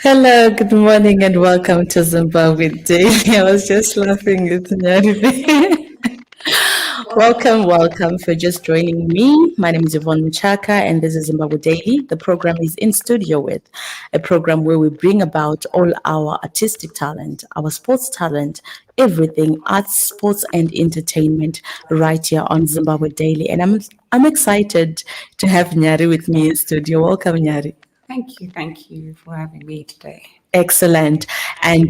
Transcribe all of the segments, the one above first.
Hello, good morning, and welcome to Zimbabwe Daily. I was just laughing with Nyari. Welcome for just joining me. My name is Yvonne Mchaka, and this is Zimbabwe Daily. The program is In Studio With, a program where we bring about all our artistic talent, our sports talent, everything arts, sports, and entertainment right here on Zimbabwe Daily. And I'm excited to have Nyari with me in studio. Welcome, Nyari. Thank you for having me today. Excellent. And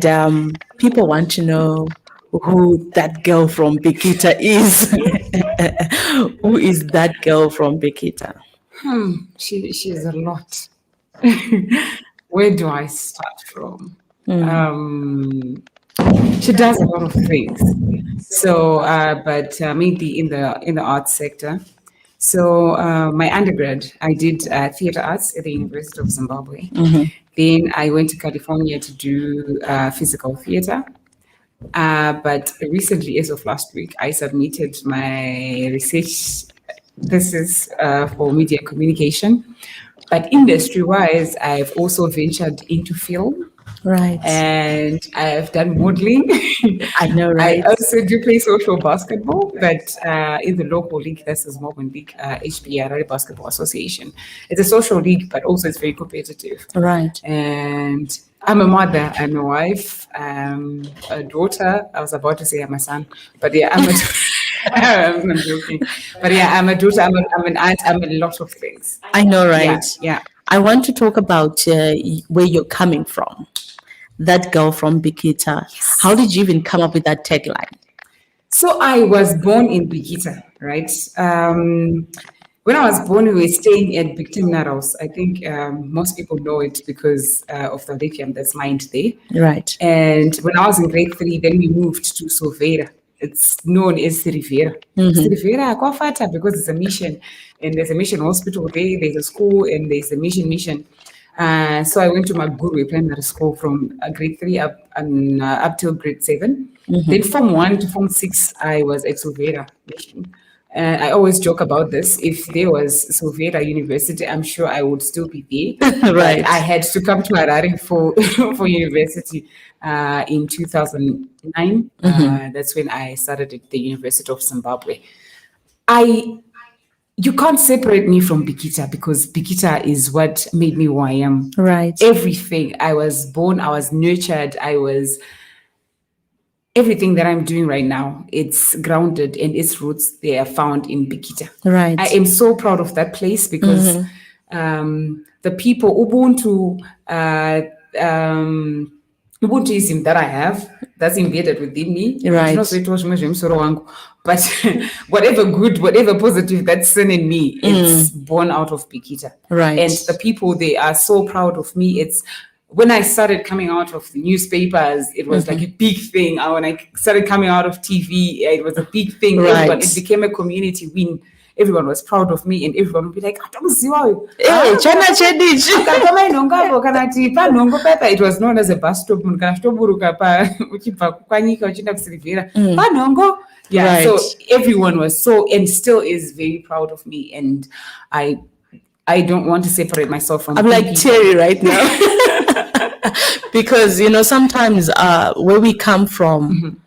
people want to know who that girl from Bikita is. Who is that girl from Bikita? She's a lot. Where do I start from? She does a lot of things. So, but mainly in the arts sector. So, my undergrad, I did theater arts at the University of Zimbabwe. Then I went to California to do physical theater. But recently, as of last week, I submitted my research thesis for media communication. But industry-wise, I've also ventured into film. Right. And I've done modeling. I know, right? I also do play social basketball, but in the local league, that's the Zimbabwean League, HBR, Basketball Association. It's a social league, but also it's very competitive. Right. And I'm a mother, I'm a wife, a daughter. I was about to say I'm a son, but yeah, I'm a I'm joking. But yeah, I'm a daughter, I'm an aunt, I'm a lot of things. I know, right? Yeah. I want to talk about where you're coming from. That girl from Bikita. How did you even come up with that tagline? So I was born in Bikita, right? When I was born, we were staying at Bikita House. I think most people know it because of the lithium that's mined there. Right. And when I was in grade 3, then we moved to Silveira. It's known as Silveira. Silveira Akofata because it's a mission. And there's a mission hospital there, there's a school, and there's a mission. So I went to Maguru primary school from grade 3 up till grade 7. Then from 1 to form 6, I was at Silveira mission. I always joke about this. If there was Silveira University, I'm sure I would still be there. Right. But I had to come to Harare for university in 2009. That's when I started at the University of Zimbabwe. You can't separate me from Bikita because Bikita is what made me who I am. Right. Everything. I was born, I was nurtured, everything that I'm doing right now, it's grounded and its roots, they are found in Bikita. Right. I am so proud of that place because the people, Ubuntuism that I have, that's embedded within me. Right. But whatever positive that's in me, it's born out of Bikita. Right. And the people, they are so proud of me. It's when I started coming out of the newspapers, it was like a big thing. When I started coming out of TV, it was a big thing. Right. It became a community win. Everyone was proud of me and everyone would be like, it was known as a bus stop. Yeah, right. So everyone was and still is very proud of me. And I don't want to separate myself from I'm like people. Terry right now. Because, sometimes where we come from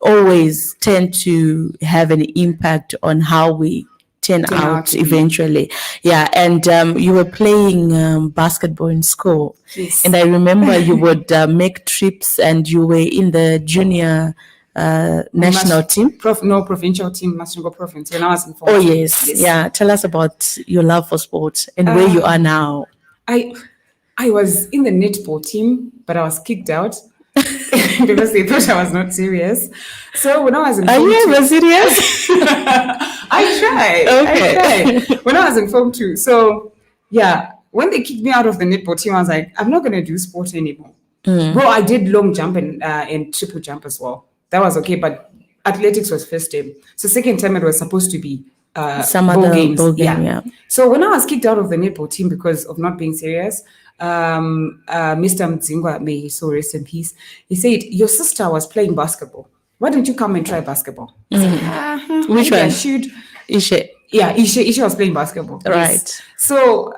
always tend to have an impact on how we turn out eventually. Yeah. And you were playing basketball in school. Yes. And I remember you would make trips and you were in the junior national team? Provincial team, Masvingo province, when I was in Oh, yes. Yeah. Tell us about your love for sports and where you are now. I was in the netball team, but I was kicked out because they thought I was not serious. So when I was in Are you ever serious? I tried. Okay. I tried. When I was in Form 2. So, yeah, when they kicked me out of the netball team, I was like, I'm not going to do sport anymore. Bro, I did long jump and triple jump as well. That was okay, but athletics was first time. So second time it was supposed to be some other ball game, yeah. So when I was kicked out of the netball team because of not being serious, Mr. Mdzingwa, may he so rest in peace, he said, your sister was playing basketball. Why don't you come and try basketball? Which one? Ishe. Yeah, Ishe was playing basketball. Right. Yes. So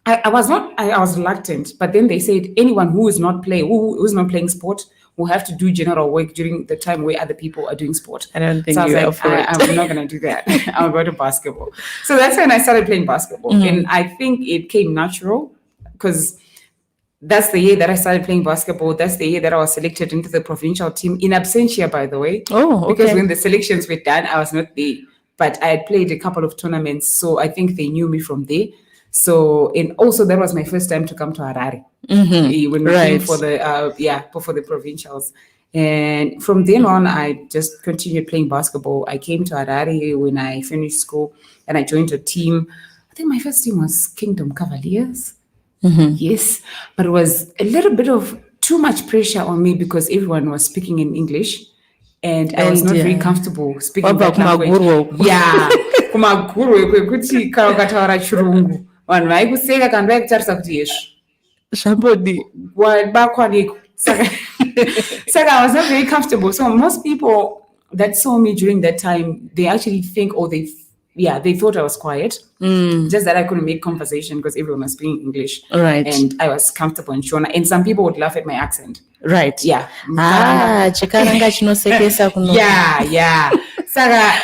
I was not. I was reluctant, but then they said anyone who's not playing sport will have to do general work during the time where other people are doing sport. I don't think So I was you're up like, for it. I'm not gonna do that. I'll go to basketball. So that's when I started playing basketball, and I think it came natural because that's the year that I started playing basketball. That's the year that I was selected into the provincial team in absentia, by the way. Oh, Because okay. when the selections were done, I was not there. But I had played a couple of tournaments, so I think they knew me from there. So, and also that was my first time to come to Harare when we came Right. for the for the provincials. And from then on, I just continued playing basketball. I came to Harare when I finished school, and I joined a team. I think my first team was Kingdom Cavaliers. Yes, but it was a little bit of too much pressure on me because everyone was speaking in English, and I was And not very comfortable speaking wabva that language. kumaguru. Yeah, kumaguru kwekuti kana ukataura chirungu vanhu vaikuseka kana vaikutarisa kuti yesvo Somebody. bakwaniko saka saka I was not very comfortable. So most people that saw me during that time, they actually think, or they thought I was quiet. Just that I couldn't make conversation because everyone was speaking English. Right. And I was comfortable in Shona. And some people would laugh at my accent. Right. Yeah. Chikaranga chinosekesa kuno. Yeah. Saka,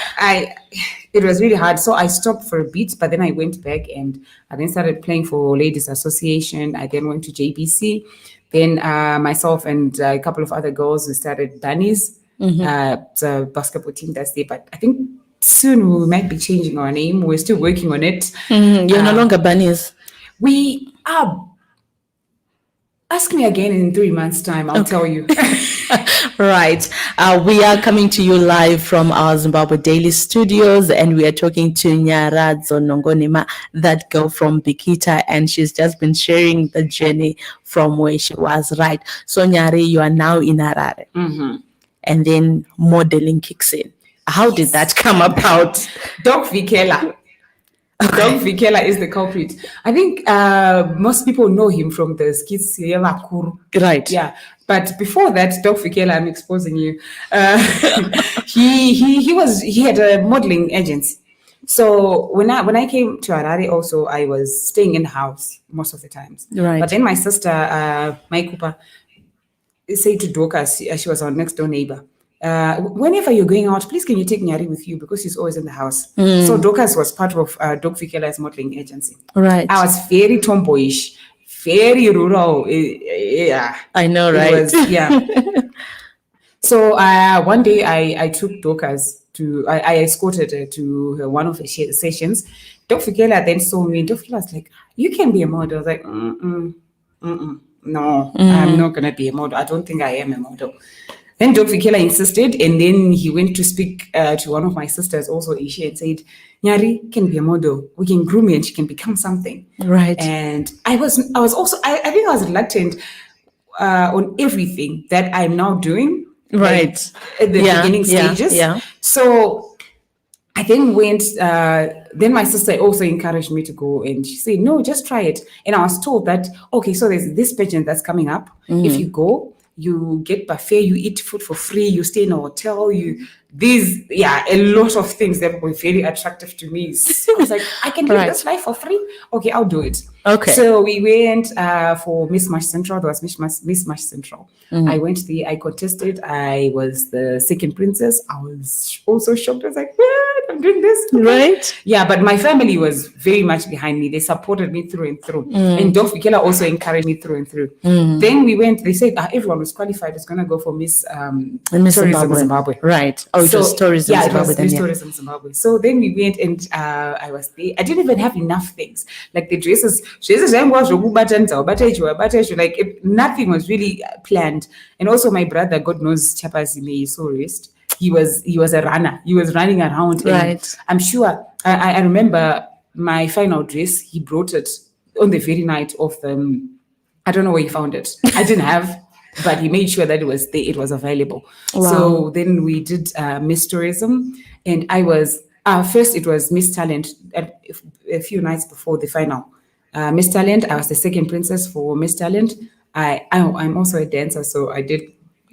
it was really hard. So I stopped for a bit, but then I went back and I then started playing for Ladies Association. I then went to JBC. Then myself and a couple of other girls, we started Bunnies, the basketball team that's there. But I think soon we might be changing our name. We're still working on it. You're no longer Bunnies. We are. Ask me again in 3 months' time. I'll tell you. Right. We are coming to you live from our Zimbabwe Daily Studios, and we are talking to Nyaradzo Nhongonhema, that girl from Bikita, and she's just been sharing the journey from where she was. Right. So, Nyari, you are now in Harare. And then modeling kicks in. How did that come about? Doc Vikela. Doc Vikela is the culprit. I think most people know him from the skits Yela Kuru. Right. Yeah. But before that, Doc Vikela, I'm exposing you. He had a modeling agency. So when I came to Harare, also I was staying in the house most of the times. Right. But then my sister, Maikupa, said to Dorcas, she was our next door neighbor, whenever you're going out, please can you take Nyari with you because she's always in the house. So Dorcas was part of Doc Vikela's modeling agency. Right. I was very tomboyish, very rural. Yeah, I know, right? It was, yeah. So one day I took Dorcas I escorted her to one of her sessions. Doc Vikela then saw me. Doc Vikela was like, "You can be a model." I was like, no, I'm not gonna be a model. I don't think I am a model. Then Doc Vikela insisted, and then he went to speak to one of my sisters, also Isha, and said, Nyari can be a model. We can groom her and she can become something. Right. And I was also, I think I was reluctant on everything that I'm now doing. Right. Like, at the beginning stages. Yeah. So I then went, then my sister also encouraged me to go, and she said, no, just try it. And I was told that, okay, so there's this pageant that's coming up. If you go, you get buffet, you eat food for free, you stay in a hotel, a lot of things that were very attractive to me. So I was like, I can live this life for free? Okay, I'll do it. Okay. So we went for Miss Mash Central. There was Miss Mash Central. I went there, I contested. I was the second princess. I was also shocked. I was like, what? I'm doing this? Right. Yeah, but my family was very much behind me. They supported me through and through. And Doc Vikela also encouraged me through and through. Then we went, they said everyone was qualified. It's going to go for Miss Tourism Zimbabwe. Right. Oh, so, just Tourism Zimbabwe. It was Tourism Zimbabwe. So then we went, and I was there. I didn't even have enough things. Like the dresses, like nothing was really planned. And also my brother, God knows, Chapazi, may he so rest. He was a runner. He was running around. Right. I'm sure. I remember my final dress. He brought it on the very night of the. I don't know where he found it. I didn't have, but he made sure that it was there. It was available. Wow. So then we did Miss Tourism, and I was first. It was Miss Talent a few nights before the final. Miss Talent. I was the second princess for Miss Talent. I'm also a dancer, so I did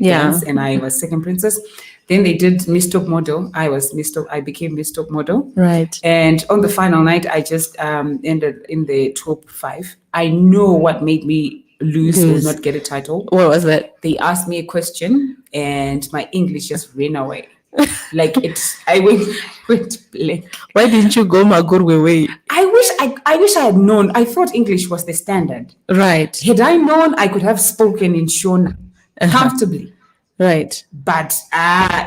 dance, and I was second princess. Then they did Miss Top Model. I became Miss Top Model. Right. And on the final night, I just ended in the top 5. I know what made me lose or not get a title. What was that? They asked me a question, and my English just ran away. Like I went blank. Why didn't you go Magurwe way? I wish I had known. I thought English was the standard. Right. Had I known, I could have spoken in Shona comfortably. Right. But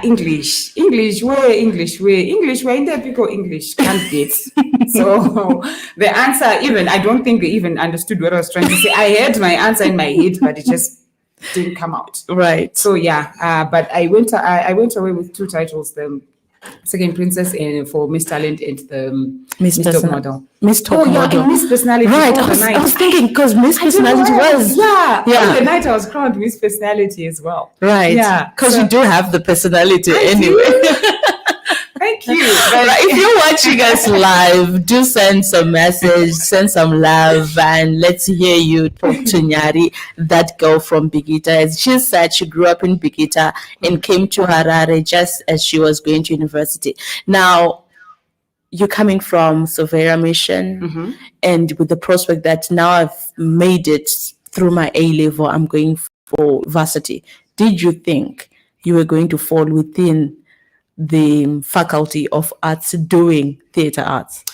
English where in there people English can't get. So the answer, even I don't think they even understood what I was trying to say. I had my answer in my head, but it just didn't come out. Right. So but I went away with 2 titles: the second princess and for Miss Talent and the Miss Top Model. Miss Top Model. Miss Personality. Right. I was thinking because Miss Personality was. Yeah. The night I was crowned Miss Personality as well. Right. Yeah. Because you do have the personality anyway. Thank you. If you're watching us live, do send some message, send some love, and let's hear you talk to Nyari, that girl from Bigita. As she said, she grew up in Bigita and came to Harare just as she was going to university. Now, you're coming from Sovera Mission, and with the prospect that now I've made it through my A level, I'm going for varsity. Did you think you were going to fall within the faculty of arts doing theatre arts?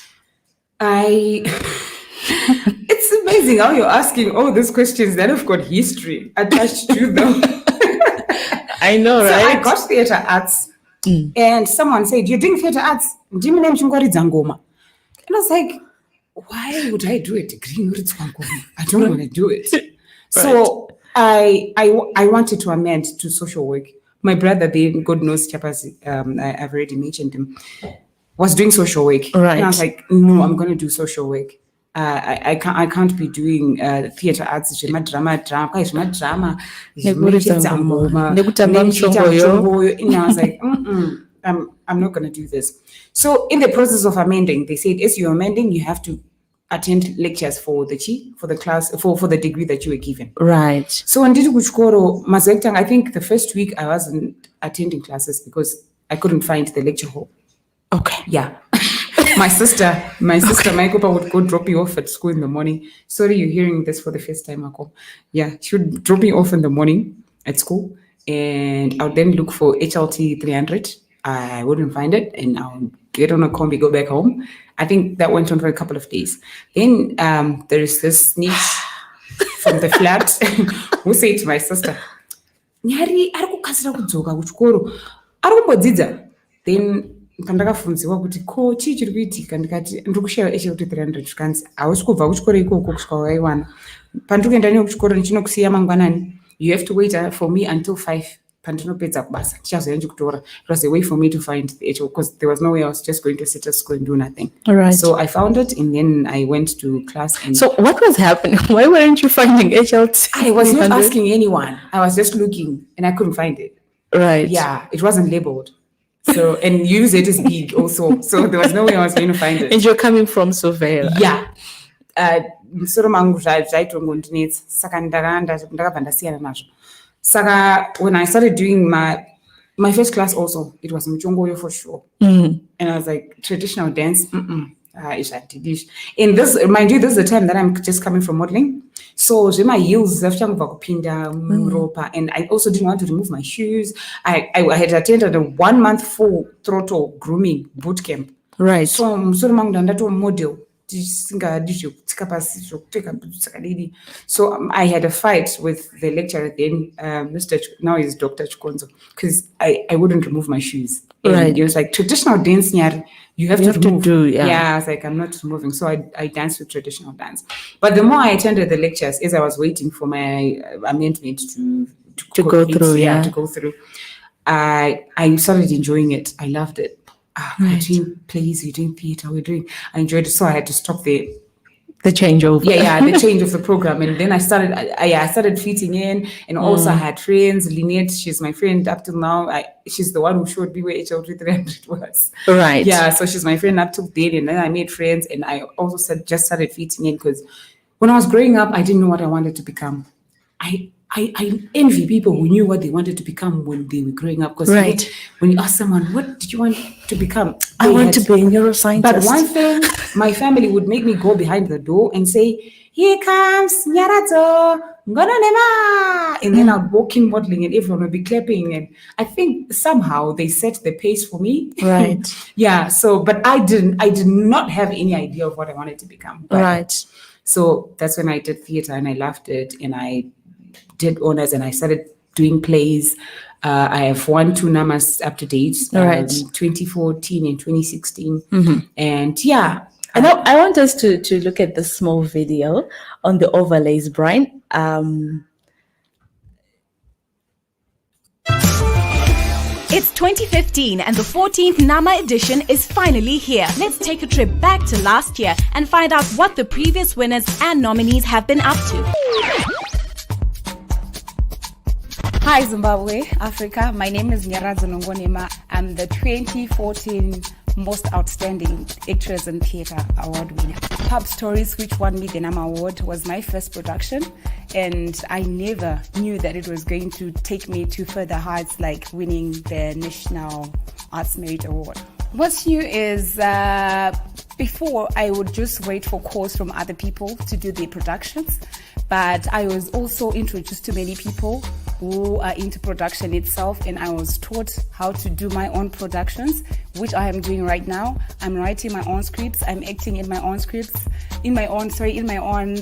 It's amazing how you're asking all these questions that have got history attached to them. I know, right? So I got theatre arts, and someone said, "You're doing theatre arts?" And I was like, "Why would I do a degree in Ngoma? I don't want to do it." Right. So I wanted to amend to social work. My brother, God knows Chapazi, I've already mentioned him, was doing social work. Right. And I was like, no, I'm going to do social work. I can't be doing theatre arts. And I was like, I'm not going to do this. So in the process of amending, they said, as you're amending, you have to attend lectures for the class, for the degree that you were given. Right. So when did Kuchkoro, I think the first week I wasn't attending classes because I couldn't find the lecture hall. Okay. Yeah. my sister, my Papa would go drop me off at school in the morning. Sorry, you're hearing this for the first time, Ako. Yeah, she would drop me off in the morning at school, and I would then look for HLT 300. I wouldn't find it, and I would get on a combi, go back home. I think that went on for a couple of days. Then there is this niece from the flat who said to my sister, "Nyari, arikukasira kudzoka kuchikoro, arikumbodidza." Then pandakafunziwa kuti ko chii chiri kuitika, ndikati ndiri kushaya HLT 300. Zvikanzi hausi kubva kuchikoro ikoko kusvika waiwana. Pandiri kuenda neyo kuchikoro ndichinokusiya mangwanani. You have to wait for me until 5. Pandinopedza kubasa tichazouya ndikutora. It was a way for me to find the HLT because there was no way I was just going to sit at school and do nothing. All right. So I found it, and then I went to class. And so what was happening? Why weren't you finding HLT? I was not asking anyone. I was just looking, and I couldn't find it. Right. Yeah, it wasn't labeled. So, and use it is big also. So there was no way I was going to find it. And you're coming from Sovera. Yeah. Saka when I started doing my first class also, it was Mchongoyo for sure. And I was like, traditional dance, and this, mind you, this is the time that I'm just coming from modeling. So my heels, and I also didn't want to remove my shoes. I had attended a 1-month full throttle grooming boot camp. Right. So model. So I had a fight with the lecturer then, now he's Dr. Chikonzo, because I wouldn't remove my shoes. And right. He was like, traditional dance, you have to remove. Do, yeah. Yeah, I was like, I'm not moving. So I danced with traditional dance. But the more I attended the lectures, as I was waiting for my amendment to go through, to go through, I started enjoying it. I loved it. We're doing plays, we're doing theatre, I enjoyed it. So I had to stop the changeover. The change of the program. And then I started fitting in, and also I had friends. Lynette, she's my friend up till now. She's the one who showed me where HLT 300 was. Right. Yeah, so she's my friend up till then, and then I made friends, and I also just started fitting in because when I was growing up, I didn't know what I wanted to become. I I envy people who knew what they wanted to become when they were growing up. Because Right. when you ask someone, what did you want to become? I They want to had- be a neuroscientist. But one thing, my family would make me go behind the door and say, here comes Nyaradzo Nhongonhema. And then I'd walk in modeling and everyone would be clapping. And I think somehow they set the pace for me. Right. Yeah. So, but I did not have any idea of what I wanted to become. But, Right. So that's when I did theater and I loved it. And I did honors and I started doing plays. I have won 2 Namas up to date, Right. 2014 and 2016. And yeah. And I want us to look at this small video on the overlays, Brian. It's 2015 and the 14th Nama edition is finally here. Let's take a trip back to last year and find out what the previous winners and nominees have been up to. Hi Zimbabwe, Africa. My name is Nyaradzo Nhongonhema. I'm the 2014 Most Outstanding Actress in Theatre Award winner. Pub Stories, which won me the NAMA Award, was my first production, and I never knew that it was going to take me to further heights like winning the National Arts Merit Award. What's new is before I would just wait for calls from other people to do the productions, but I was also introduced to many people who are into production itself, and I was taught how to do my own productions, which I am doing right now. I'm writing my own scripts, I'm acting in my own scripts, in my own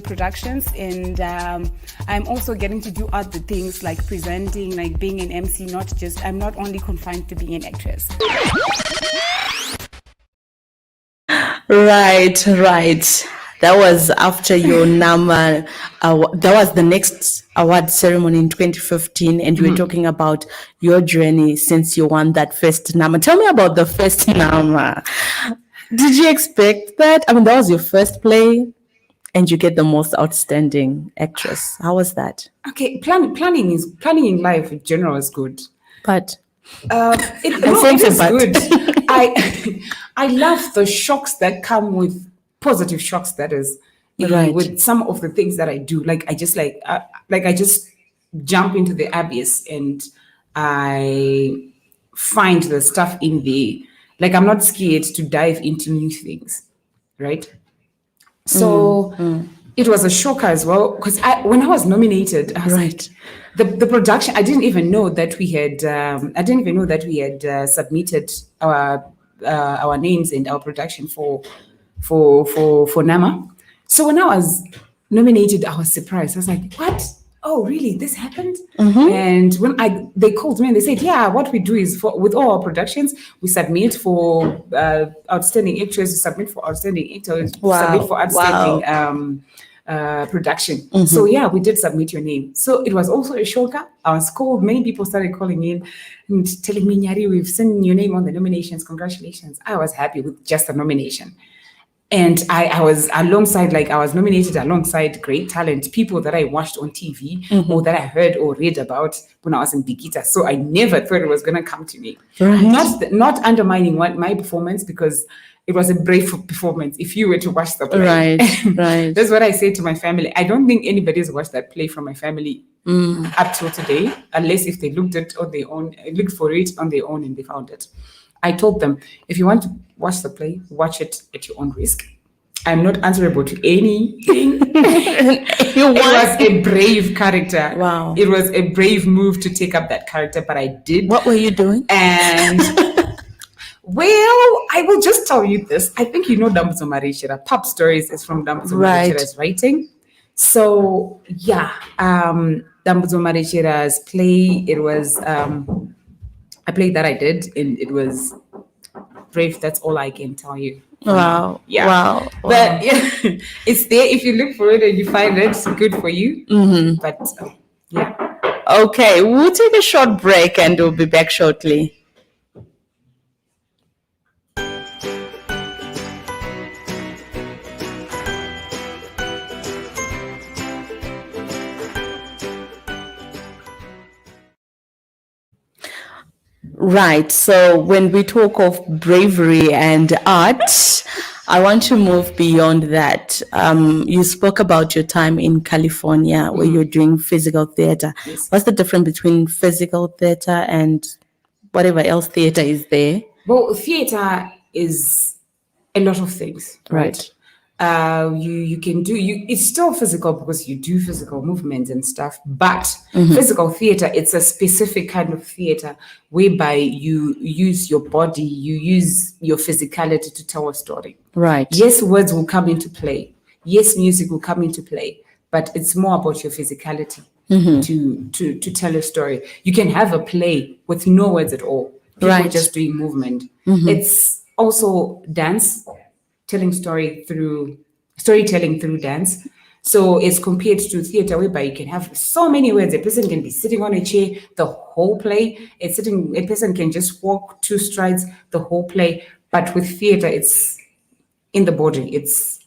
productions, and I'm also getting to do other things like presenting, like being an MC, I'm not only confined to being an actress. Right. That was after your NAMA. That was the next award ceremony in 2015, and you were talking about your journey since you won that first NAMA. Tell me about the first NAMA. Did you expect that? I mean, that was your first play, and you get the Most Outstanding Actress. How was that? Okay, planning in life in general is good. But It is good. I love the shocks that come with positive shocks. That is, Right. with some of the things that I do. I just jump into the abyss and I find the stuff in there. Like, I'm not scared to dive into new things, right? So it was a shocker as well, because when I was nominated, I was Right. like, the production. I didn't even know that we had submitted our names and our production for NAMA. So when I was nominated, I was surprised. I was like, what? Oh, really? This happened? And when they called me and they said, yeah, what we do is with all our productions, we submit for outstanding actress, we submit for outstanding actor, we Wow. submit for outstanding production. So yeah, we did submit your name. So it was also a shocker. I was called, many people started calling in and telling me, Nyari, we've seen your name on the nominations. Congratulations. I was happy with just a nomination. And I was nominated alongside great talent, people that I watched on TV or that I heard or read about when I was in Bigita. So I never thought it was going to come to me. Right. Not undermining my performance, because it was a brave performance if you were to watch the play. Right. That's what I say to my family. I don't think anybody's watched that play from my family up till today, unless if they looked for it on their own and they found it. I told them, if you want to watch the play, watch it at your own risk. I'm not answerable to anything. It was a brave character. Wow. It was a brave move to take up that character, but I did. What were you doing? And well, I will just tell you this. I think you know Nyaradzo Nhongonhema. Pub Stories is from Nyaradzo Nhongonhema's writing. So yeah, Nyaradzo Nhongonhema's play, it was a play that I did, and it was brave. That's all I can tell you. Wow. Yeah. Wow. But yeah, it's there. If you look for it and you find it, it's good for you. But yeah. Okay, we'll take a short break and we'll be back shortly. Right. So when we talk of bravery and art, I want to move beyond that. You spoke about your time in California where you're doing physical theater. Yes. What's the difference between physical theater and whatever else theater is there? Well, theater is a lot of things, right? You can do it's still physical because you do physical movements and stuff, but physical theater, it's a specific kind of theater whereby you use your body, you use your physicality to tell a story. Right. Yes, words will come into play. Yes, music will come into play, but it's more about your physicality to tell a story. You can have a play with no words at all. People just doing movement. It's also dance, storytelling through dance. So it's compared to theater whereby you can have so many words. A person can be sitting on a chair the whole play. A person can just walk 2 strides the whole play. But with theater, it's in the body. It's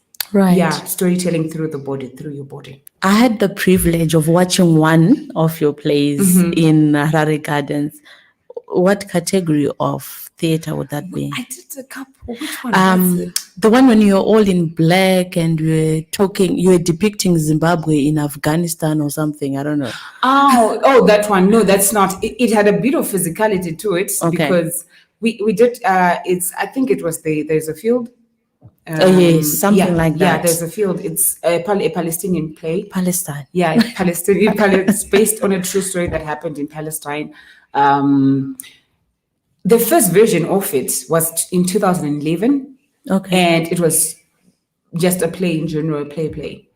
storytelling through the body, through your body. I had the privilege of watching one of your plays in Harare Gardens. What category of theater would that be? I did a couple. Which one was it? The one when you're all in black and you were depicting Zimbabwe in Afghanistan or something. I don't know. Oh, that one. No, that's not. It had a bit of physicality to it because we did. I think it was there's a field. Yes, something like that. Yeah, there's a field. It's a Palestinian play. Palestine. Yeah, Palestinian. It's based on a true story that happened in Palestine. The first version of it was in 2011. Okay. And it was just a play in general, a play.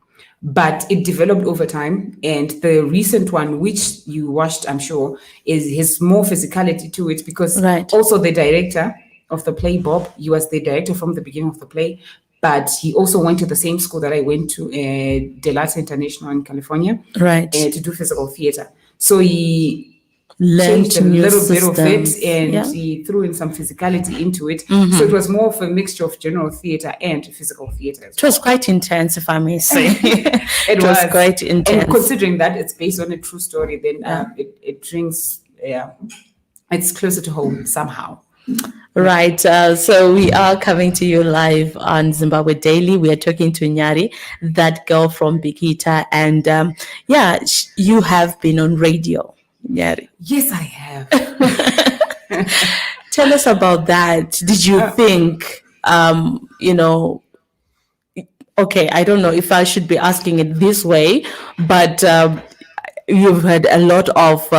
But it developed over time. And the recent one, which you watched, I'm sure, has more physicality to it because also the director of the play, Bob, he was the director from the beginning of the play. But he also went to the same school that I went to, Delata International in California, to do physical theater. So he learned a little bit of it and he threw in some physicality into it. So it was more of a mixture of general theater and physical theater. It was quite intense, if I may say. It was quite intense. And considering that it's based on a true story, then it brings, it's closer to home somehow. Right. So we are coming to you live on Zimbabwe Daily. We are talking to Nyari, that girl from Bikita. And you have been on radio, Nyari. Yes, I have. Tell us about that. Did you think, okay, I don't know if I should be asking it this way, but you've had a lot of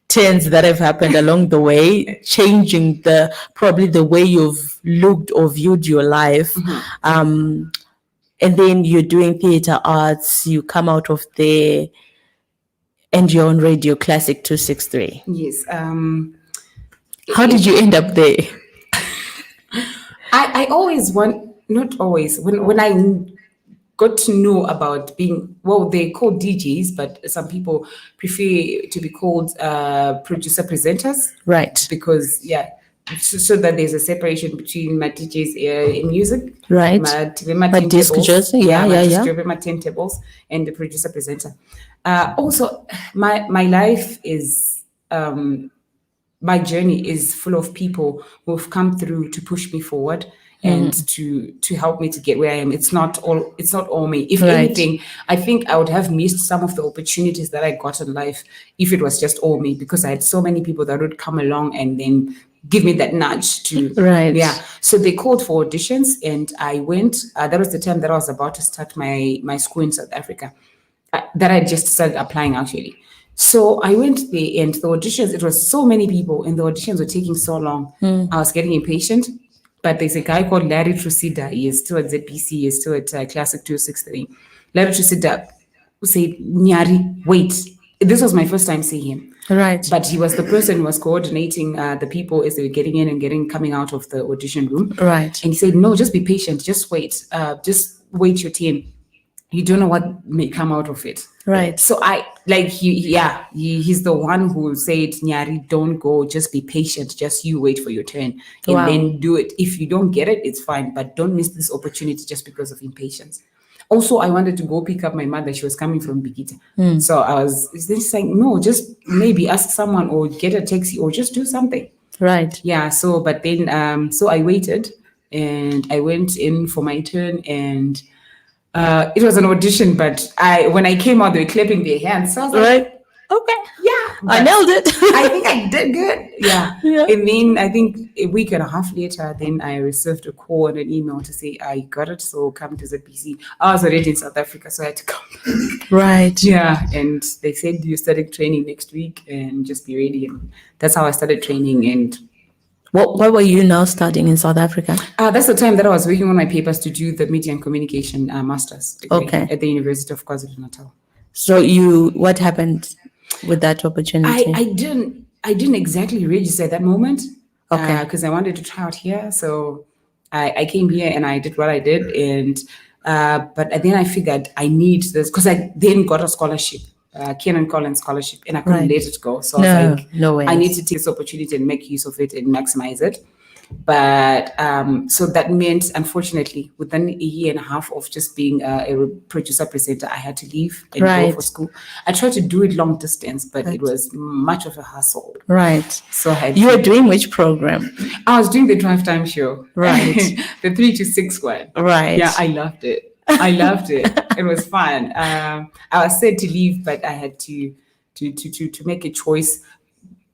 turns that have happened along the way, changing probably the way you've looked or viewed your life. And then you're doing theater arts, you come out of there, and you're on Radio Classic 263. Yes. How did you end up there? I always not always, when I got to know about being, they're called DJs, but some people prefer to be called producer presenters. Right. Because, so that there's a separation between my DJs in music. Right. My disc jockey, my turntables, and the producer presenter. Also, my life is, my journey is full of people who've come through to push me forward and to help me to get where I am. It's not all me. If anything, I think I would have missed some of the opportunities that I got in life if it was just all me, because I had so many people that would come along and then give me that nudge to so they called for auditions and I went. That was the time that I was about to start my school in South Africa, that I just started applying actually. So I went there and the auditions, it was so many people and the auditions were taking so long. I was getting impatient. But there's a guy called Larry Trusida. He is still at ZPC. He is still at Classic 263. Larry Trusida said, Nyari, wait. This was my first time seeing him. Right. But he was the person who was coordinating the people as they were getting in and coming out of the audition room. Right. And he said, no, just be patient. Just wait. Just wait your turn. You don't know what may come out of it. Right. So he's the one who said, Nyari, don't go, just be patient, just you wait for your turn and then do it. If you don't get it, it's fine, but don't miss this opportunity just because of impatience. Also, I wanted to go pick up my mother. She was coming from Bikita. So I was just saying, no, just maybe ask someone or get a taxi or just do something. Right. Yeah. So, but then, so I waited and I went in for my turn, and it was an audition. But when I came out, they were clapping their hands. So I was like, Right. Okay. yeah, I but nailed it. I think I did good. Yeah. Yeah. And then I think a week and a half later, then I received a call and an email to say, I got it. So come to ZBC. I was already in South Africa, so I had to come back. Right. Yeah. And they said, you started training next week and just be ready. And that's how I started training. And What were you now studying in South Africa? that's the time that I was working on my papers to do the media and communication master's degree Okay. at the University of KwaZulu-Natal. So what happened with that opportunity? I didn't exactly register at that moment. Okay. Because I wanted to try out here. So I came here and I did what I did. And but then I figured I need this because I then got a scholarship, Kieran Collins scholarship, and I couldn't Right. let it go. So I was like, no way. I need to take this opportunity and make use of it and maximize it. But so that meant, unfortunately, within a year and a half of just being a producer presenter, I had to leave and go Right. for school. I tried to do it long distance, but it was much of a hassle. Right. So I had You to- were doing which program? I was doing the drive time show. Right. The 3 to 6 one. Right. Yeah, I loved it. I loved it. It was fun. I was said to leave, but I had to make a choice.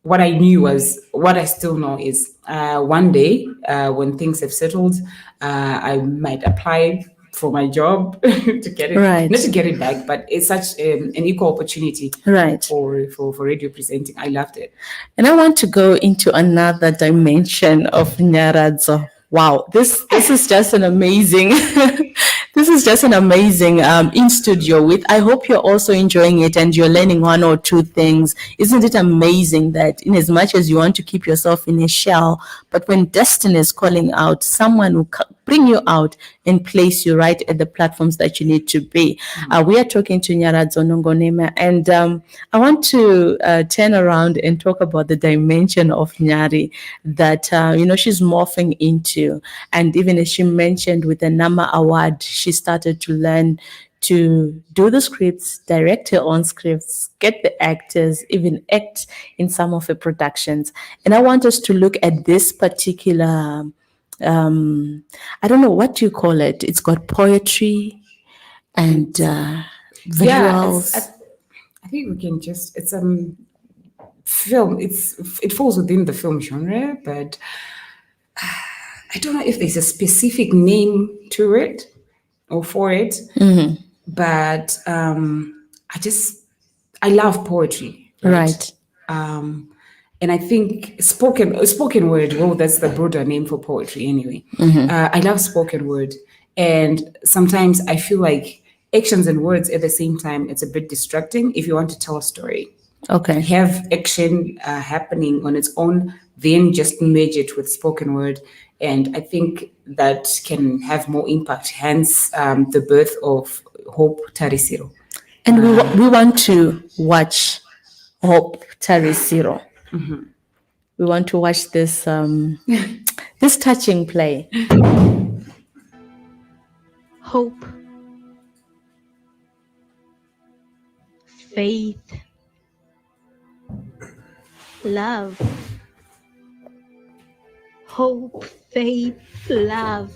What I knew was what I still know is one day when things have settled, I might apply for my job to get it, Right. not to get it back, but it's such an equal opportunity Right. for radio presenting. I loved it. And I want to go into another dimension of Nyaradzo. Wow, this is just an amazing this is just an amazing in studio with. I hope you're also enjoying it and you're learning one or two things. Isn't it amazing that in as much as you want to keep yourself in a shell, but when destiny is calling out, someone will bring you out and place you right at the platforms that you need to be. We are talking to Nyaradzo Nhongonhema, and I want to turn around and talk about the dimension of Nyari that she's morphing into. And even as she mentioned with the NAMA award, she started to learn to do the scripts, direct her own scripts, get the actors, even act in some of her productions. And I want us to look at this particular I don't know what you call it. It's got poetry and visuals. I think we can just, it's film. It falls within the film genre, but I don't know if there's a specific name to it or for it. But I love poetry. Right. And I think spoken word, well, that's the broader name for poetry anyway. I love spoken word. And sometimes I feel like actions and words at the same time, it's a bit distracting if you want to tell a story. Okay. Have action happening on its own, then just merge it with spoken word. And I think that can have more impact, hence the birth of Hope Tarisiro. And we want to watch Hope Tarisiro. We want to watch this this touching play. Hope, faith, love. Hope, faith, love,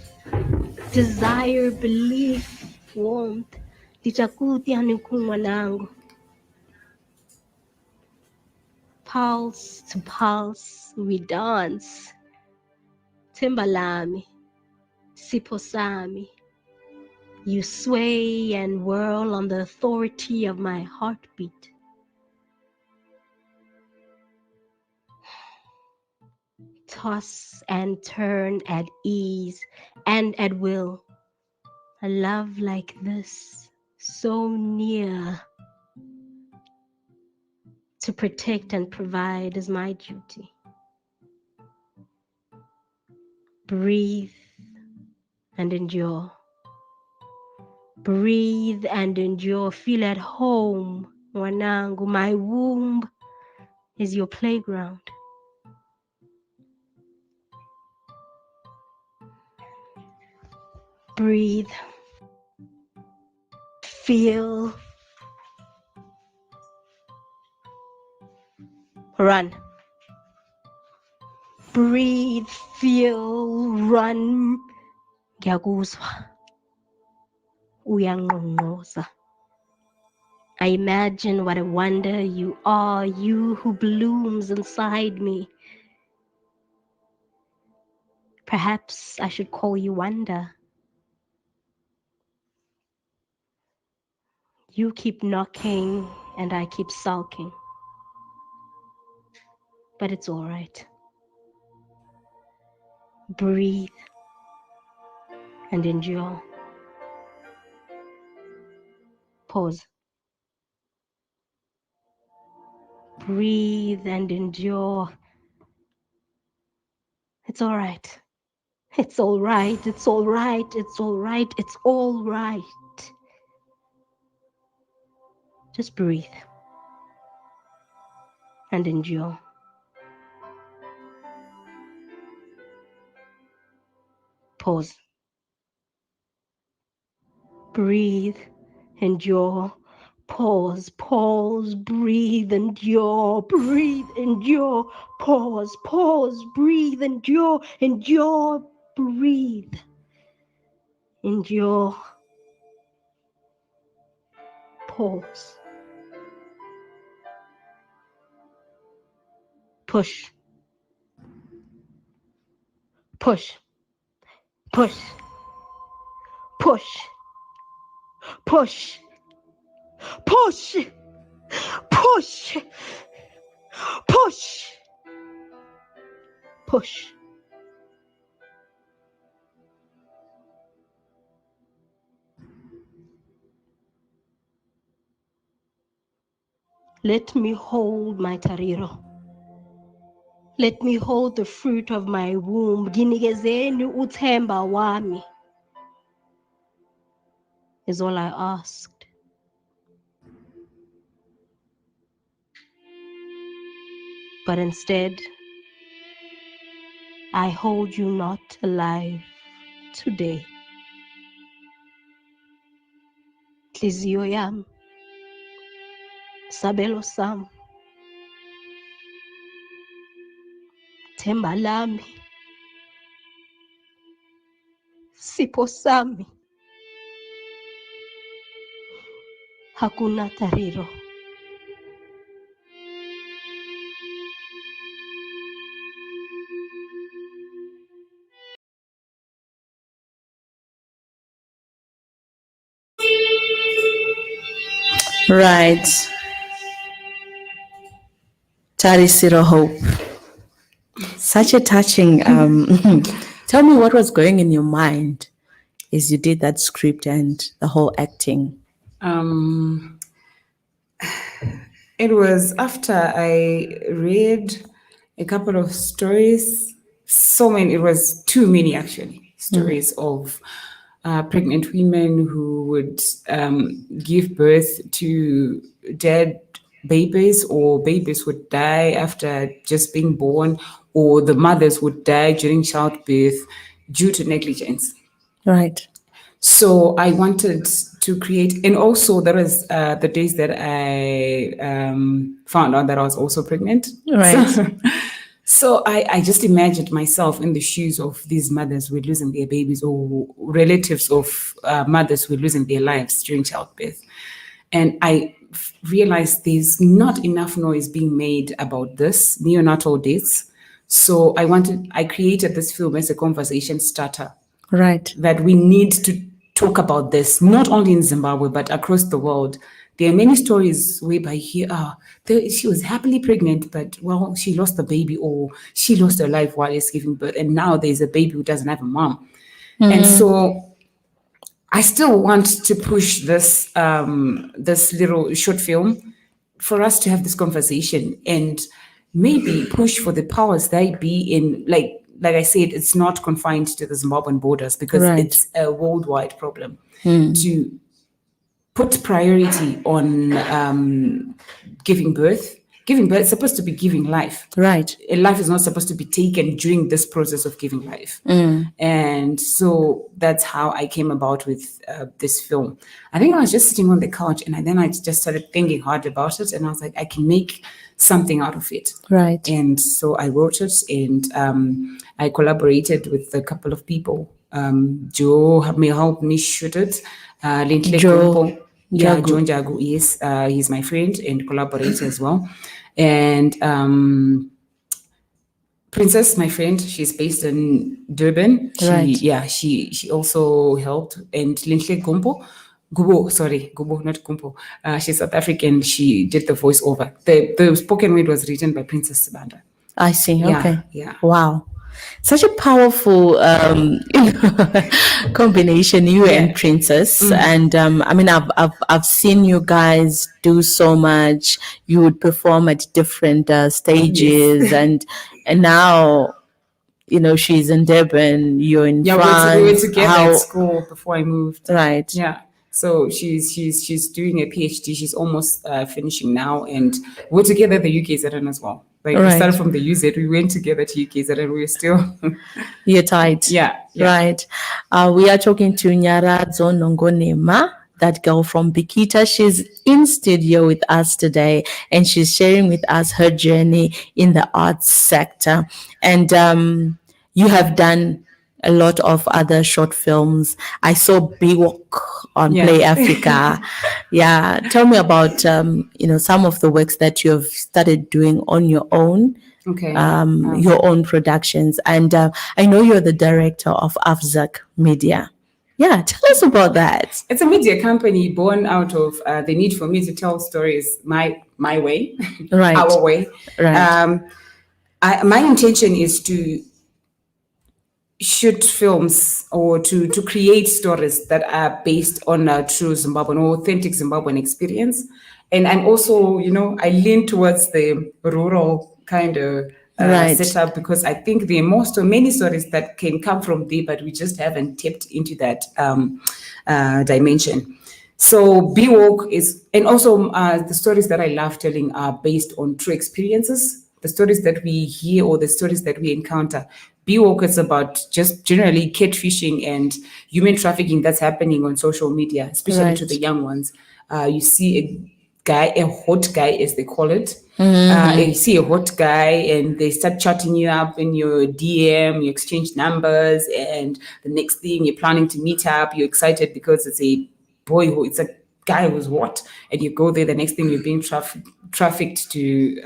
desire, belief, warmth. Litakutia nuku mwanangu. Pulse to pulse, we dance. Timbalami, siposami. You sway and whirl on the authority of my heartbeat. Toss and turn at ease and at will. A love like this, so near. To protect and provide is my duty. Breathe and endure. Breathe and endure. Feel at home, Wanangu. My womb is your playground. Breathe. Feel. Run. breathe, feel, run. Ngiyakuzwa. Uyangqongqoza. I imagine what a wonder you are, you who blooms inside me. Perhaps I should call you Wonder. You keep knocking and I keep sulking. But it's all right. Breathe and endure. Pause. Breathe and endure. It's all right. It's all right. It's all right. It's all right. It's all right. Just breathe and endure. Pause. Breathe, endure. Pause, pause, breathe, endure. Breathe, endure. Pause, pause, breathe, endure. Endure, breathe. Endure. Pause. Push. Push. Push. Push. Push. Push. Push. Push. Push. Let me hold my tariro. Let me hold the fruit of my womb. Ginikezeni uthemba wami is all I asked. But instead, I hold you not alive today. Nhliziyo yami, sabelo sam, themba lami, sipho sami, hakuna tariro. Right. Tarisiro Hope. Such a touching. Tell me what was going in your mind as you did that script and the whole acting. It was after I read a couple of stories, so many, it was too many actually, stories of pregnant women who would give birth to dead babies, or babies would die after just being born, or the mothers would die during childbirth due to negligence. Right. So I wanted to create, and also there was the days that I found out that I was also pregnant. Right. So I just imagined myself in the shoes of these mothers who were losing their babies, or relatives of mothers who were losing their lives during childbirth. And I realized there's not enough noise being made about this, neonatal deaths. So I created this film as a conversation starter. Right. That we need to talk about this, not only in Zimbabwe, but across the world. There are many stories whereby she was happily pregnant, but, well, she lost the baby, or she lost her life while she's giving birth, and now there's a baby who doesn't have a mom. And so I still want to push this this little short film for us to have this conversation, and maybe push for the powers that be in, like I said, it's not confined to the Zimbabwean borders, because Right. it's a worldwide problem, to put priority on giving birth, giving birth is supposed to be giving life. Right. A life is not supposed to be taken during this process of giving life. And so that's how I came about with this film. I think I was just sitting on the couch, and then I just started thinking hard about it, and I was like, I can make something out of it. Right. And so I wrote it, and I collaborated with a couple of people. Joe helped me shoot it. Lintley Joe Kompo. Yeah, Jagu. John Jagu, yes. He's my friend and collaborator as well. And Princess, my friend, she's based in Durban. She also helped. And Lintley Gubo, not Gumpo. She's South African. She did the voiceover. The spoken word was written by Princess Sibanda. I see. Yeah, Okay. yeah. Wow. Such a powerful combination, you and Princess. And I mean, I've seen you guys do so much. You would perform at different stages, and now, she's in Durban, you're in France. We were together at school before I moved. Right. Yeah. So she's doing a PhD. She's almost finishing now, and we're together at the UKZN as well. Like we started from the UZ, we went together to UKZN. We're still you're tight. Yeah. Right. We are talking to Nyaradzo Nhongonhema, that girl from Bikita. She's in studio with us today, and she's sharing with us her journey in the arts sector. And you have done a lot of other short films. I saw Biwok on Play Africa. Yeah. Tell me about, some of the works that you have started doing on your own. Okay. Your own productions. And I know you're the director of Afzak Media. Yeah. Tell us about that. It's a media company born out of the need for me to tell stories my way, right. Our way. Right. My intention is to shoot films or to create stories that are based on a true Zimbabwean or authentic Zimbabwean experience. And also, I lean towards the rural kind of setup, because I think there are many stories that can come from there, but we just haven't tapped into that dimension. So Biwok is, and also the stories that I love telling are based on true experiences, the stories that we hear or the stories that we encounter. Biwok is about just generally catfishing and human trafficking that's happening on social media, especially to the young ones. You see a hot guy, as they call it. You see a hot guy and they start chatting you up in your DM, you exchange numbers, and the next thing you're planning to meet up, you're excited because it's a guy who's hot, and you go there, the next thing you're being trafficked to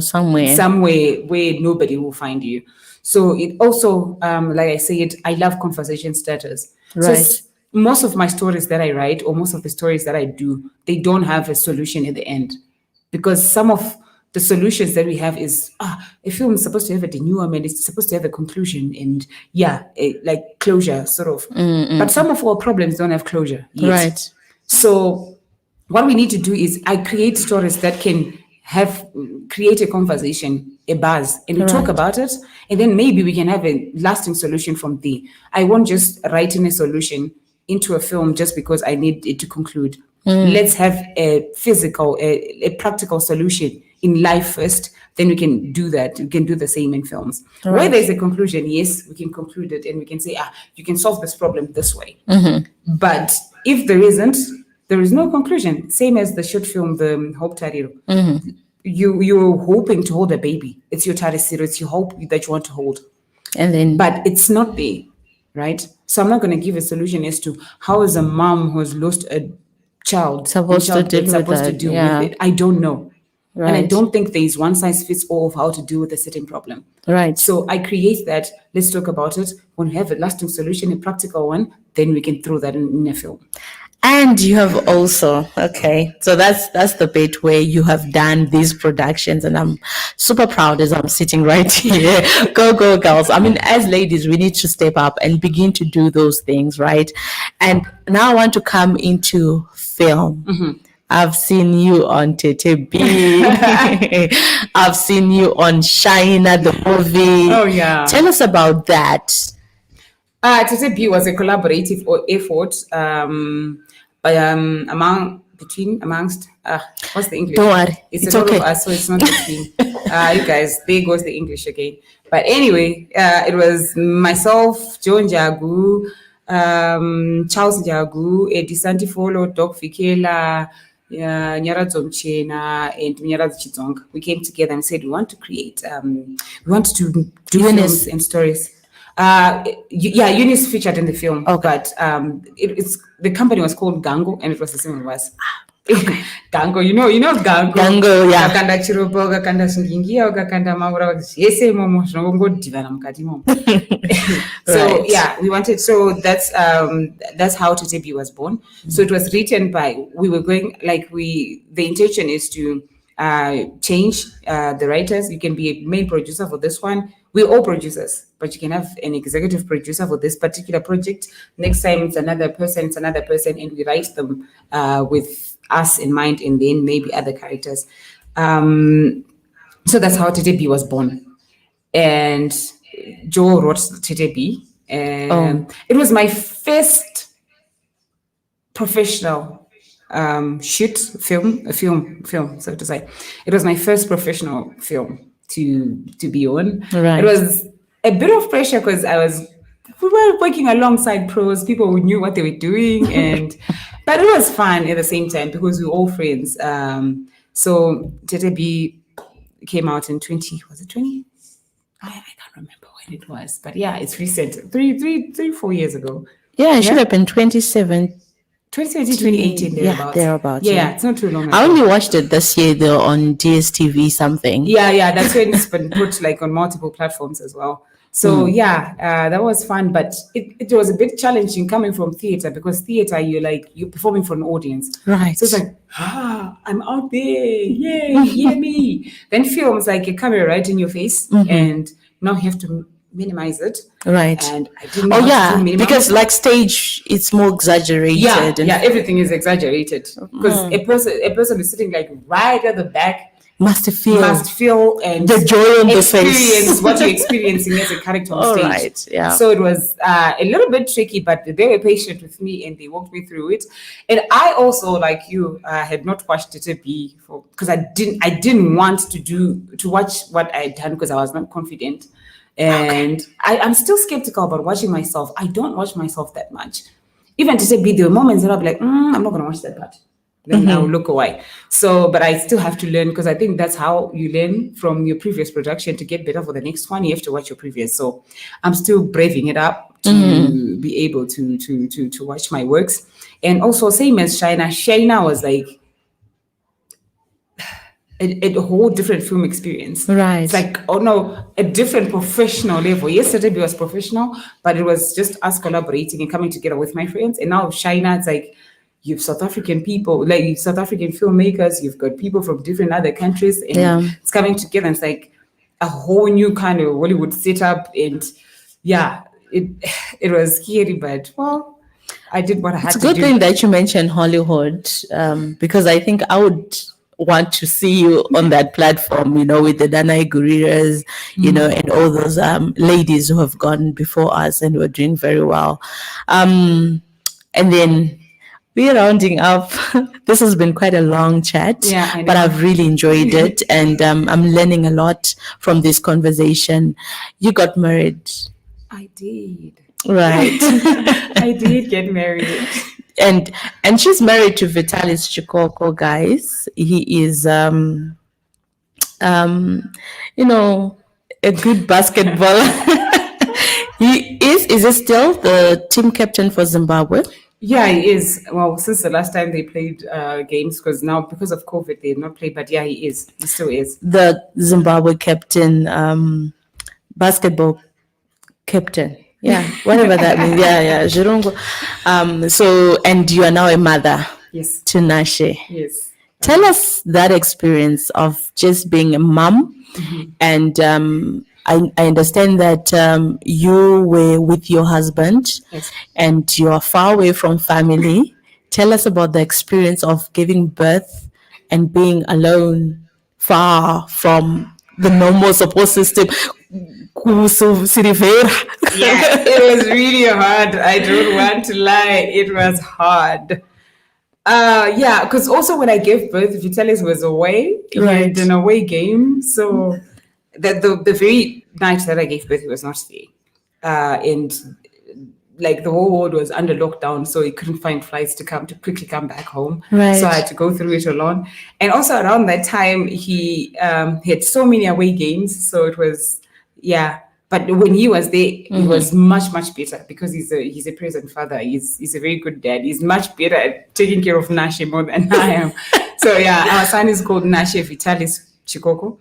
somewhere where nobody will find you. So it also, like I said, I love conversation starters. Right. So most of my stories that I write, or most of the stories that I do, they don't have a solution at the end, because some of the solutions that we have is a film is supposed to have a denouement, it's supposed to have a conclusion, and like closure, sort of. But some of our problems don't have closure yet. Right. So what we need to do is I create stories that can create a conversation, a buzz, and we talk about it, and then maybe we can have a lasting solution from there. I won't just write in a solution into a film just because I need it to conclude. Let's have a physical, a practical solution in life first, then we can do that. We can do the same in films. Right. Where there's a conclusion, yes, we can conclude it and we can say, you can solve this problem this way. But if there isn't, there is no conclusion. Same as the short film, the Hope Tariro. You're hoping to hold a baby. It's your tarisiro, it's your hope that you want to hold. But it's not there, right? So I'm not going to give a solution as to how is a mom who has lost a child supposed to deal with it. I don't know. Right. And I don't think there is one size fits all of how to deal with a certain problem. Right. So I create that. Let's talk about it. When we have a lasting solution, a practical one, then we can throw that in a film. And you have also, so that's the bit where you have done these productions, and I'm super proud as I'm sitting right here. Go girls. I mean, as ladies, we need to step up and begin to do those things, right? And now I want to come into film. I've seen you on Tete B. I've seen you on Shina, the movie. Oh, yeah. Tell us about that. Tete B was a collaborative effort among amongst, what's the English? Don't worry. It's It's a lot okay. of us, so it's not between. You guys, there goes the English again. But anyway, it was myself, John Jagu, Charles Jagu, Eddie Santifolo, Doc Fikela, Nyaradzo Nhongonhema and Nyaradzo Chidonga. We came together and said we want to create, we want to do films and stories. Eunice featured in the film, but it's the company was called Gango, and it was the same with us. Gango, you know Gango. Gango, yeah. Ukakanda chiropo, ukakanda shingingia, ukakanda maura, yese momo, zvinongodhivana mukati momo. So Right. yeah, we wanted. So that's how Tetebi was born. So it was written by. We were going like we. The intention is to change the writers. You can be a main producer for this one. We're all producers, but you can have an executive producer for this particular project. Next time it's another person, and we write them with us in mind, and then maybe other characters. So that's how Tetebi was born. And Joe wrote Tetebi. And it was my first professional film, so to say. It was my first professional film to be on. Right. It was a bit of pressure because we were working alongside pros, people who knew what they were doing, but it was fun at the same time because we were all friends. So Tetebi came out in 20? I can't remember when it was, but yeah, it's recent, 4 years ago. Yeah, it should have been 2017. 2017, 2018, thereabouts. Thereabouts. Yeah, it's not too long ago. I only watched it this year though on DSTV something. Yeah, that's when it's been put like on multiple platforms as well. So that was fun, but it was a bit challenging coming from theater because theater you're performing for an audience. Right. So it's like, I'm out there, yay, hear me. Then film is like a camera right in your face, and now you have to minimize it. Right. And I didn't know how to minimize because like stage, it's more exaggerated. Yeah, everything is exaggerated because a person is sitting like right at the back. Must feel and the joy on the face. Experience what you're experiencing as a character on stage. Right, yeah. So it was a little bit tricky, but they were patient with me and they walked me through it. And I also, like you, had not watched Tetebi because I didn't want to watch what I had done because I was not confident. And I'm still skeptical about watching myself. I don't watch myself that much. Even Tetebi, there were moments that I'll be like, I'm not going to watch that part. Then I'll look away. So, but I still have to learn because I think that's how you learn from your previous production to get better for the next one. You have to watch your previous. So I'm still braving it up to be able to watch my works. And also same as Shaina was like a whole different film experience. Right. It's like, a different professional level. Yesterday it was professional, but it was just us collaborating and coming together with my friends. And now Shaina, it's like, you have South African people, like you South African filmmakers, you've got people from different other countries, and it's coming together. And it's like a whole new kind of Hollywood setup. And it was scary, but well, I did what I had to do. It's a good thing that you mentioned Hollywood, because I think I would want to see you on that platform, with the Danai Guriras, and all those ladies who have gone before us and were doing very well. And then we're rounding up. This has been quite a long chat, but I've really enjoyed it, and I'm learning a lot from this conversation. You got married. I did. Right. I did get married. And she's married to Vitalis Chikoko, guys. He is, a good basketballer. Is he still the team captain for Zimbabwe? Yeah, he is. Well, since the last time they played games, because of COVID, they have not played. But yeah, he is. He still is. The Zimbabwe captain, basketball captain. Yeah, whatever that means. Yeah, Zhirungu. So, and you are now a mother. Yes. To Nashe. Yes. Tell us that experience of just being a mom, and I understand that you were with your husband, and you are far away from family. Tell us about the experience of giving birth and being alone, far from the normal support system. Yeah, it was really hard. I don't want to lie. It was hard. Yeah, because also when I gave birth, Vitalis was away. He Right. had an away game. So the very night that I gave birth, he was not there. And like the whole world was under lockdown, so he couldn't find flights to quickly come back home. Right. So I had to go through it alone. And also around that time, he had so many away games. So it was, yeah. But when he was there, he was much, much better because he's a present father. He's a very good dad. He's much better at taking care of Nashe more than I am. So yeah, our son is called Nashe Vitalis Chikoko,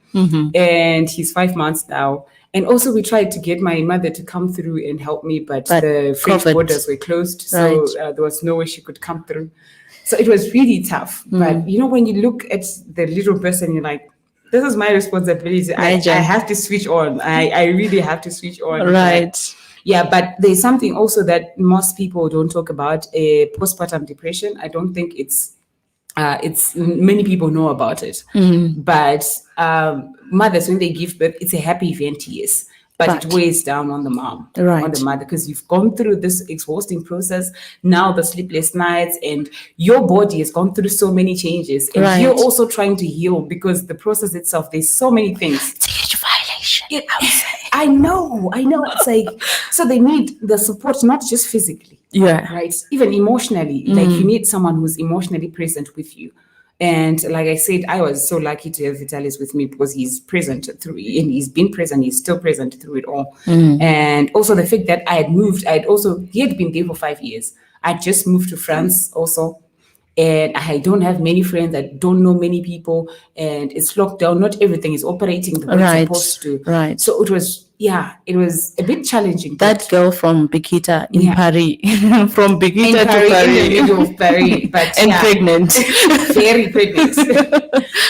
and he's 5 months now. And also, we tried to get my mother to come through and help me, but the French COVID. borders were closed, so Right. there was no way she could come through. So it was really tough. But you know, when you look at the little person, you're like, this is my responsibility. I Major. have to switch on. I really have to switch on. Right. But, yeah, but there's something also that most people don't talk about, postpartum depression. I don't think it's many people know about it. But mothers, when they give birth, it's a happy event, yes. But Right. it weighs down on the mom, Right. on the mother, because you've gone through this exhausting process. Now the sleepless nights, and your body has gone through so many changes, and Right. you're also trying to heal because the process itself, there's so many things. It's a huge violation. I know. It's like, so they need the support, not just physically, Yeah. right? Even emotionally, like you need someone who's emotionally present with you. And like I said, I was so lucky to have Vitalis with me because he's present through, and he's been present, he's still present through it all. And also the fact that he had been there for 5 years. I just moved to France also. And I don't have many friends. I don't know many people, and it's locked down. Not everything is operating the way Right, it's supposed to. right. So it was a bit challenging. That but girl from Bikita in Yeah. Paris, from Bikita in to Paris, Paris, in the middle of Paris, but and pregnant. very pregnant,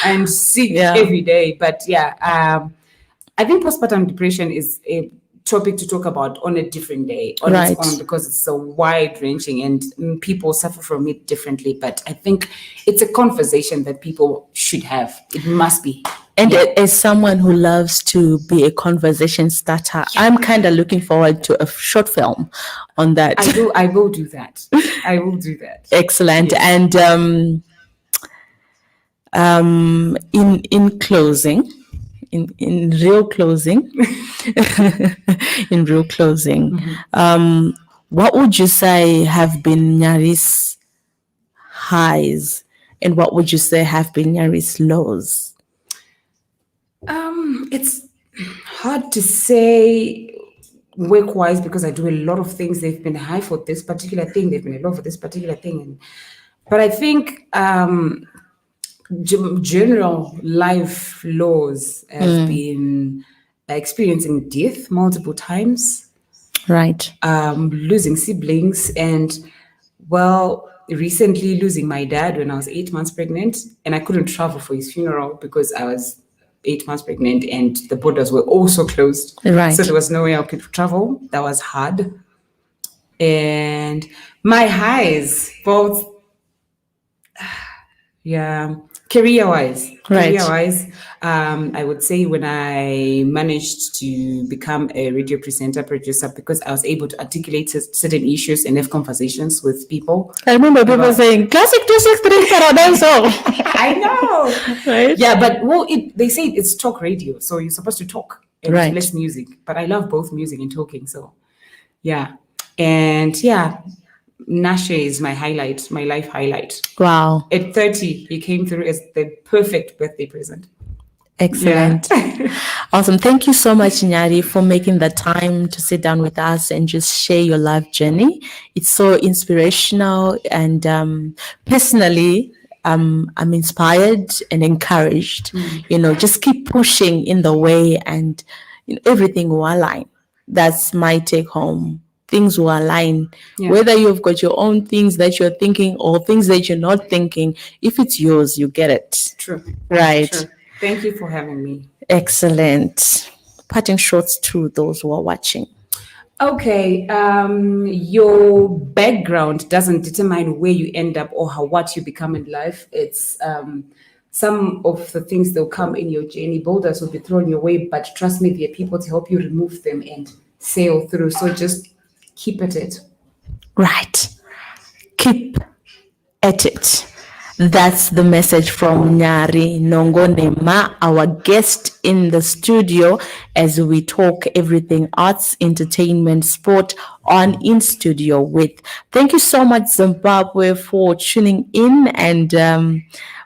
and sick Yeah. every day. But I think postpartum depression is a topic to talk about on a different day on Right. its own, because it's so wide ranging and people suffer from it differently. But I think it's a conversation that people should have. It must be. And as someone who loves to be a conversation starter, I'm kind of looking forward to a short film on that. I will do that. I will do that. Excellent. And in closing, in real closing, what would you say have been Nyari's highs, and what would you say have been Nyari's lows? It's hard to say work-wise because I do a lot of things. They've been high for this particular thing. They've been low for this particular thing. But I think general life lows have been experiencing death multiple times, Right. losing siblings, and recently losing my dad when I was 8 months pregnant, and I couldn't travel for his funeral because I was 8 months pregnant and the borders were also closed. Right. So there was no way I could travel. That was hard. And my highs, both, career-wise. Right. Career-wise, I would say when I managed to become a radio presenter, producer, because I was able to articulate certain issues and have conversations with people. I remember people saying, classic 263 Paradise. I know. Right. Yeah, but they say it's talk radio, so you're supposed to talk and Right. less music. But I love both music and talking, so yeah. And Nashe is my highlight, my life highlight. Wow. At 30, he came through as the perfect birthday present. Excellent. Awesome. Thank you so much, Nyari, for making the time to sit down with us and just share your life journey. It's so inspirational, and personally, I'm inspired and encouraged. Just keep pushing in the way, and everything will align. That's my take home. Things will align. Yeah. Whether you've got your own things that you're thinking or things that you're not thinking, if it's yours, you get it. True. Right. True. Thank you for having me. Excellent. Parting shots to those who are watching. Okay, your background doesn't determine where you end up or what you become in life. It's some of the things that will come in your journey. Boulders will be thrown your way, but trust me, there are people to help you remove them and sail through. So just keep at it. Right. Keep at it. That's the message from Nyari Nhongonhema, our guest in the studio, as we talk everything arts, entertainment, sport on In Studio with. Thank you so much, Zimbabwe, for tuning in, and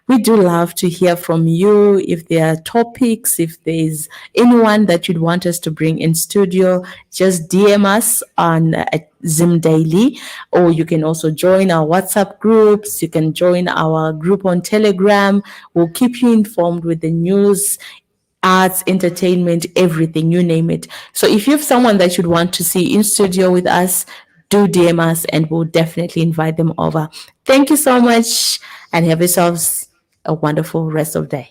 we do love to hear from you. If there are topics, if there's anyone that you'd want us to bring in studio, just DM us on Zim Daily, or you can also join our WhatsApp groups. You can join our group on Telegram. We'll keep you informed with the news, arts, entertainment, everything, you name it. So if you have someone that you'd want to see in studio with us, do DM us and we'll definitely invite them over. Thank you so much and have yourselves a wonderful rest of the day.